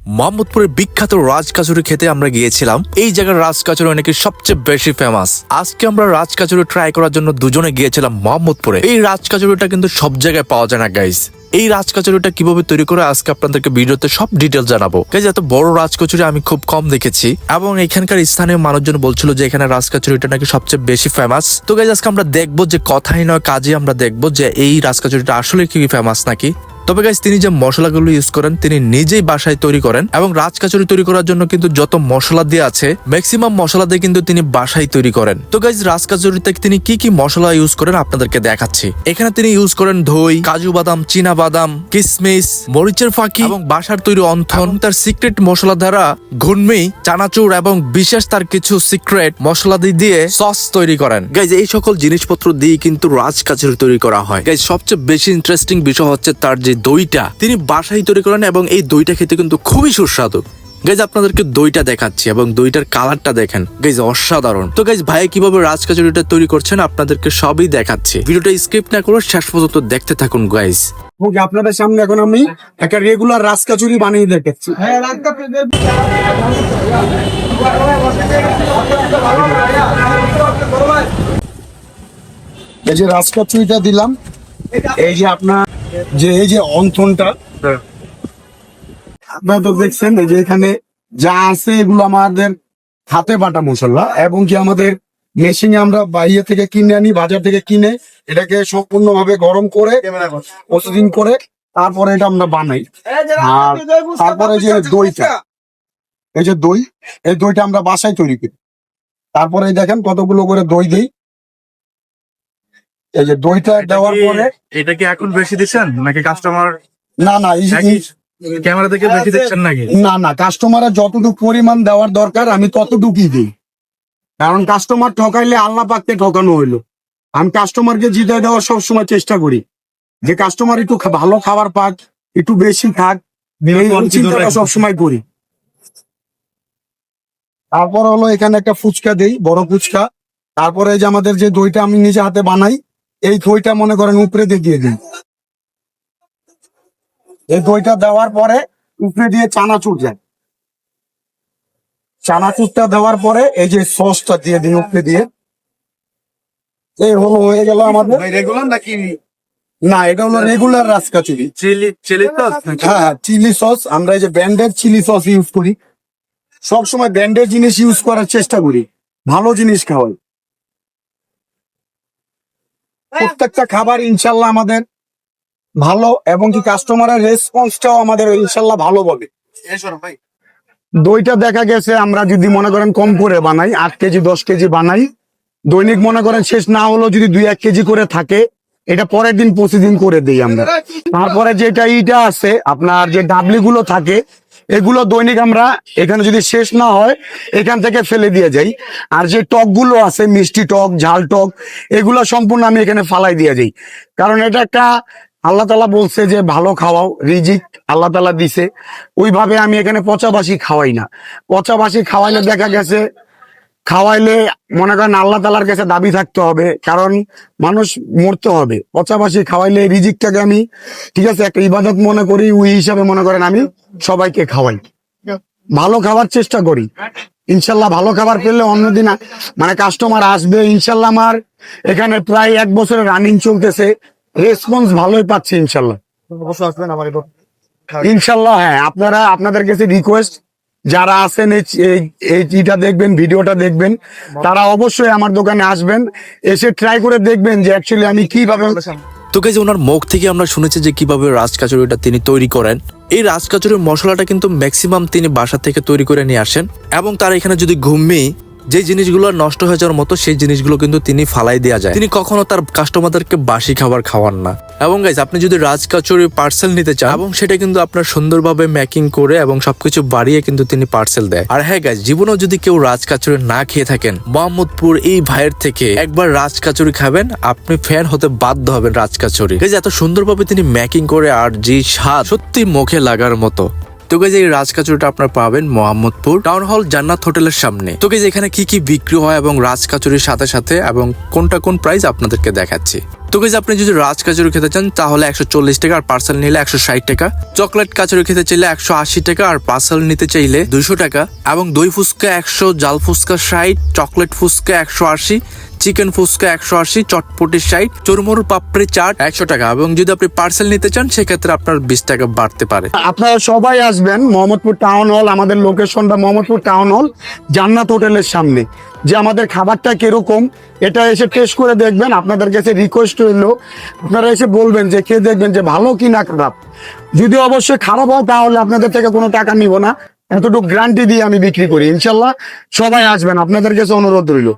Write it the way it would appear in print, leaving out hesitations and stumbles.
মোহাম্মদপুরের বিখ্যাত রাজ কচুরি খেতে আমরা গিয়েছিলাম। এই জায়গার রাজ কচুরি নাকি সবচেয়ে বেশি ফেমাস। আজকে আমরা রাজ কচুরি ট্রাই করার জন্য দুজনে গিয়েছিলাম মোহাম্মদপুরে। এই রাজ কচুরিটা কিন্তু সব জায়গায় পাওয়া যায় না গাইস। এই রাজ কচুরিটা কিভাবে তৈরি করে আজকে আপনাদেরকে ভিডিওতে সব ডিটেল জানাবো। গাইস এত বড় রাজ কচুরি আমি খুব কম দেখেছি, এবং এখানকার স্থানীয় মানুষজন বলছিল যে এখানে রাজ কচুরিটা নাকি সবচেয়ে বেশি ফেমাস। তো গাইস আজকে আমরা দেখবো যে কথাই নয় কাজে আমরা দেখবো যে এই রাজ কচুরিটা আসলে কি ফেমাস নাকি। তবে গাইস তিনি যে মশলাগুলো ইউজ করেন তিনি নিজেই বাসায় তৈরি করেন, এবং রাজ কচুরি তৈরি করার জন্য কিন্তু যত মশলা দিয়ে আছে ম্যাক্সিমাম মশলা দিয়ে কিন্তু তিনি বাসায় তৈরি করেন। তো গাইস রাজ কচুরিতে তিনি কি কি মশলা ইউজ করেন আপনাদেরকে দেখাচ্ছি। এখানে তিনি ইউজ করেন দই, কাজু বাদাম, চীনা বাদাম, কিশমিশ, মরিচের ফাঁকি এবং বাসার তৈরি অন্থন। তার সিক্রেট মশলা দ্বারা ঘুনমি, চানাচুর এবং বিশেষ তার কিছু সিক্রেট মশলা দিয়ে সস তৈরি করেন। গাইস এই সকল জিনিসপত্র দিয়ে কিন্তু রাজ কচুরি তৈরি করা হয়। গাইস সবচেয়ে বেশি ইন্টারেস্টিং বিষয় হচ্ছে তার যে দইটা তিনি বাসায় তৈরি করেন, এবং এই দইটা খেতে কিন্তু খুবই সুস্বাদু। গাইজ আপনাদেরকে দইটা দেখাচ্ছি এবং দইটার কালারটা দেখেন গাইজ অসাধারণ। তো গাইজ ভাই কিভাবে রাজ কচুরিটা তৈরি করছেন আপনাদেরকে সবই দেখাচ্ছি। ভিডিওটা স্কিপ না করে শেষ পর্যন্ত দেখতে থাকুন গাইজ। আপনাদের সামনে এখন আমি একটা রেগুলার রাজ কচুরি বানিয়ে দেখাচ্ছি। এই যে রাজ কচুরিটা দিলাম, এই যে আপনার এই যে অন্থনটা আপনারা তো দেখছেন, এই যে এখানে যা আছে এগুলো আমাদের হাতে বাটা মশলা, এবং কি আমাদের মেশিনে আমরা বাইরে থেকে কিনে আনি, বাজার থেকে কিনে এটাকে সম্পূর্ণভাবে গরম করে প্রসেসিং করে তারপরে এটা আমরা বানাই। আর তারপরে যে দইটা, এই যে দই, এই দইটা আমরা বাসায় তৈরি করি। তারপরে দেখেন কতগুলো করে দই দিই। এই যে দইটা দেওয়ার পরে এটা কি এখন বেশি দিচ্ছেন নাকি কাস্টমার? না না ক্যামেরা থেকে বেশি দিচ্ছেন নাকি? না না, কাস্টমারের যতটুকু পরিমাণ দেওয়ার দরকার আমি ততটুকুই দিই, কারণ কাস্টমার ঠকাইলে আল্লাহ পাককে ঠকানো হইলো। আমি কাস্টমারকে জিতে দেওয়ার সবসময় চেষ্টা করি যে কাস্টমার একটু ভালো খাবার পাক, একটু বেশি খাক, এই চিন্তাটা সবসময় করি। তারপর হলো এখানে একটা ফুচকা দেই, বড় ফুচকা। তারপরে যে আমাদের যে দইটা আমি নিজে হাতে বানাই, এই দইটা মনে করেন উপরে দিয়ে দিই। এই দইটা দেওয়ার পরে উপরে দিয়ে চানাচুর যায়, চানাচুরটা দেওয়ার পরে এই যে সসটা দিয়ে দিই উপরে দিয়ে। এই হলো হয়ে গেল আমাদের রেগুলার নাকি? না, এটা হলো regular raj kachori. Chilli sauce? হ্যাঁ, চিলি সস। আমরা এই যে ব্র্যান্ডেড চিলি সস ইউজ করি, সবসময় ব্র্যান্ডেড জিনিস ইউজ করার চেষ্টা করি, ভালো জিনিস খাওয়াই। প্রত্যেকটা খাবার ইনশাল্লাহ আমাদের ভালো, এবং কি কাস্টমারের রেসপন্সটাও আমাদের ইনশাল্লাহ ভালো পাবে। দইটা দেখা গেছে আমরা যদি মনে করেন কম করে বানাই, 8 কেজি 10 কেজি বানাই, দৈনিক মনে করেন শেষ না হলেও যদি 2-1 কেজি করে থাকে, এটা পরের দিন প্রতিদিন করে দিই আমরা। তারপরে যেটা ইটা আছে আপনার যে ডাবলি গুলো থাকে, এগুলো দৈনিক আমরা এখানে যদি শেষ না হয় এখান থেকে ফেলে দিয়ে যাই। আর যে টক গুলো আছে মিষ্টি টক, ঝাল টক, এগুলো সম্পূর্ণ আমি এখানে ফালাই দিয়ে যাই, কারণ এটা একটা আল্লাহ তাআলা বলছে যে ভালো খাওয়াও, রিজিক আল্লাহ তাআলা দিছে। ওইভাবে আমি এখানে পচাবাসি খাওয়াই না। পচাবাসি খাওয়াইলে দেখা গেছে খাওয়াইলে মনে করেন আল্লাহ তাআলার কাছে দাবি থাকতে হবে, কারণ মানুষ মরতে হবে। পচাবাসি খাওয়াইলে রিজিকটাকে আমি ঠিক আছে একটা ইবাদত মনে করি, ওই হিসাবে মনে করেন আমি সবাইকে খাওয়াই, ভালো খাবার চেষ্টা করি। ইনশাল্লাহ ভালো খাবার পেলে অন্যদিন মানে কাস্টমার আসবে ইনশাল্লাহ। আমার এখানে প্রায় 1 বছরের রানিং চলতেছে, রেসপন্স ভালোই পাচ্ছে ইনশাল্লাহ। ইনশাল্লাহ হ্যাঁ, আপনাদের কাছে রিকোয়েস্ট, যারা আছেন এইটা দেখবেন, ভিডিওটা দেখবেন, তারা অবশ্যই আমার দোকানে আসবেন, এসে ট্রাই করে দেখবেন যে অ্যাকচুয়ালি আমি কিভাবে। তো গাইজ ওনার মুখ থেকে আমরা শুনেছি যে কিভাবে রাজ কচুরিটা তিনি তৈরি করেন। এই রাজ কচুরির মশলাটা কিন্তু ম্যাক্সিমাম তিনি বাসা থেকে তৈরি করে নিয়ে আসেন, এবং তার এখানে যদি ঘুমিয়ে যে জিনিসগুলো নষ্ট হয়ে যাওয়ার মতো সেই জিনিসগুলো কিন্তু তিনি ফালাই দেওয়া যায়। তিনি কখনো তার কাস্টমারদেরকে বাসি খাবার খাওয়ান না। এবং গাইজ আপনি যদি রাজ কচুরি পার্সেল নিতে চান, এবং সেটা কিন্তু আপনার সুন্দরভাবে মেকিং করে এবং সবকিছু বাড়িয়ে কিন্তু তিনি পার্সেল দেয়। আর হ্যাঁ গাইজ, জীবনেও যদি কেউ রাজ কচুরি না খেয়ে থাকেন, মোহাম্মদপুর এই ভাইয়ের থেকে একবার রাজ কচুরি খাবেন, আপনি ফ্যান হতে বাধ্য হবেন রাজ কচুরি। গাইজ এত সুন্দরভাবে তিনি মেকিং করে, আর যে স্বাদ সত্যি মুখে লাগার মতো। তো তো গাইজ এই রাজ কাচুরিটা আপনারা পাবেন মোহাম্মদপুর টাউন হল জান্নাত হোটেলের সামনে। তো গাইজ এখানে কি কি বিক্রি হয় এবং রাজ কাচুরির সাথে সাথে এবং কোনটা কোন প্রাইস আপনাদেরকে দেখাচ্ছি। তো গাইজ আপনি যদি রাজ কাচুরি খেতে চান তাহলে 140 টাকা, আর পার্সেল নিলে 160 টাকা। চকলেট কাচুরি খেতে চাইলে 180 টাকা, আর পার্সেল নিতে চাইলে 200 টাকা। এবং দই ফুচকা 100, জাল ফুচকা 60, চকলেট ফুচকা 180, চিকেন ফুচকা 180, চটপটি 60, চুরমুর পাপড়ি চাট 100 টাকা। এবং যদি আপনি পার্সেল নিতে চান সেক্ষেত্রে আপনার 20 টাকা বাড়তে পারে। আপনারা সবাই আসবেন মোহাম্মদপুর টাউন হল, আমাদের লোকেশনটা মোহাম্মদপুর টাউন হল জান্নাত হোটেলের সামনে। যে আমাদের খাবারটা কিরকম এটা এসে টেস্ট করে দেখবেন। আপনাদের কাছে রিকোয়েস্ট হইলো আপনারা এসে বলবেন যে খেয়ে দেখবেন যে ভালো কি না খারাপ। যদি অবশ্যই খারাপ হয় তাহলে আপনাদের থেকে কোনো টাকা নিব না, এতটুকু গ্যারান্টি দিয়ে আমি বিক্রি করি। ইনশাল্লাহ সবাই আসবেন, আপনাদের কাছে অনুরোধ রইল।